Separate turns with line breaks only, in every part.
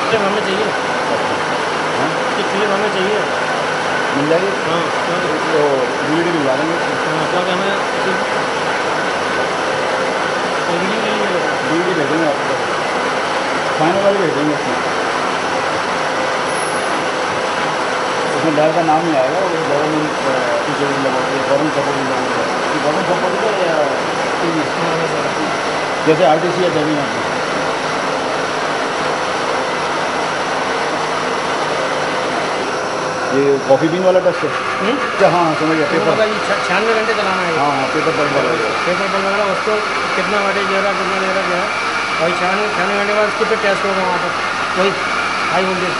Film हमें चाहिए, एक फिल्म हमें चाहिए,
मिल जाएगी।
हाँ
तो वीडियो दिलवा देंगे।
हाँ, क्योंकि हमें
वीडियो भेजेंगे आपको, फाइनल वाली भेजेंगे। उसमें डर का नाम नहीं आएगा, वो गवर्नमेंट गवर्नमेंट सपोर्ट या जैसे RTC या जमीन आती है। ये कॉफ़ी बीन वाला टेस्ट है। अच्छा हाँ समझ गया। पेपर
96 घंटे चलाना है।
हाँ पेपर पर
लगा उसको कितना वाटेज दे रहा, कितना दे रहा क्या है, वही 96 घंटे बाद उसके फिर टेस्ट होगा वहाँ पर, वही हाई वोल्टेज।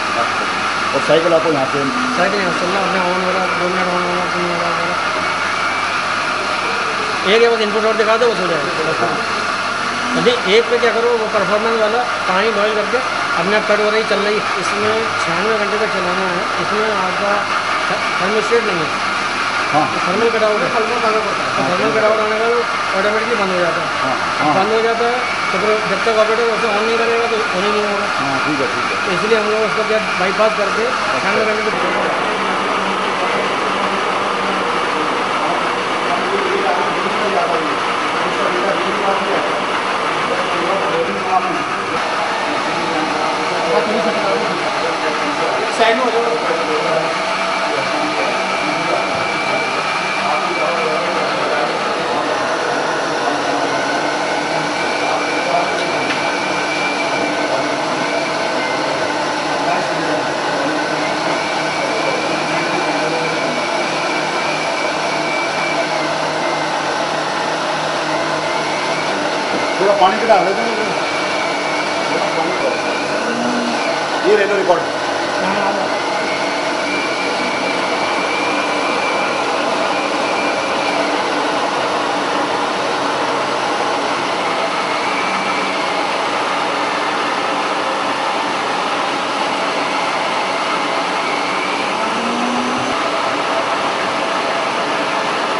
और साइकिल आपको यहाँ से
यहाँ चल रहा अपने ऑन हो रहा, 2 मिनट ऑन हो रहा, 3 मिनट ऑन हो रहा, एक है बस इनपुट और दिखा दो, बस हो जाएगा। अभी एक पे क्या करो, वो परफॉर्मेंस वाला पानी बॉयल करके अपने आप कट हो रही चल रही, इसमें 96 घंटे तक चलाना है। इसमें आपका थर्मोस्टेट नहीं है।
हाँ
थर्मल कटआउट है, थर्मल कटआउट आने का ऑटोमेटिकली बंद हो जाता है।
हाँ
बंद हो जाता है तो फिर जब तक ऑपरेटर उसे ऑन नहीं करेगा तो ऑन ही नहीं होगा।
हाँ ठीक है।
तो इसलिए हम लोग उसको क्या बाईपास करके 96 घंटे तक साइड में हो जाओ।
थोड़ा पानी का डाल देते हैं। ये ले लो रिकॉर्ड।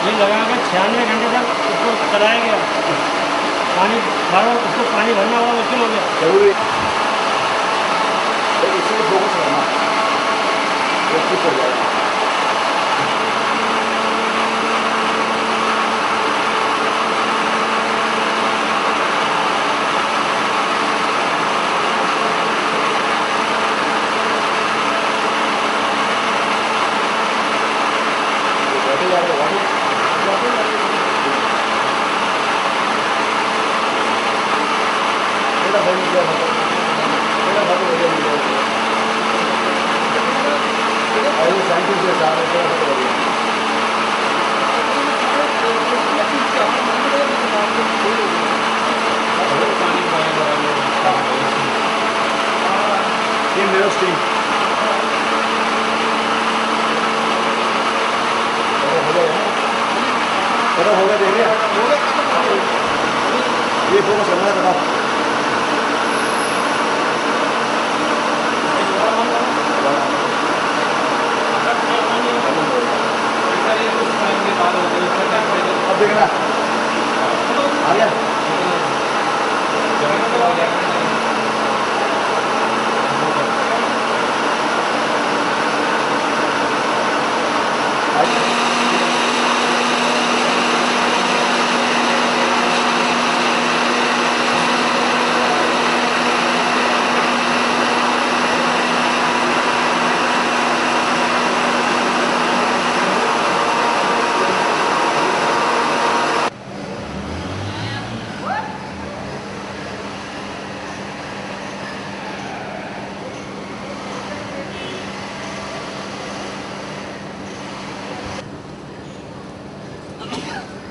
ये लगा कर 96 घंटे तक उसको चलाया गया। पानी भरो, उसको पानी भरना बड़ा मुश्किल हो गया।
जरूरी इसी फोकस करना, वो ठीक हो जाएगा। हो गया देखिए, ये फोकस करना है बताओ। अब देखना आ गया।
है।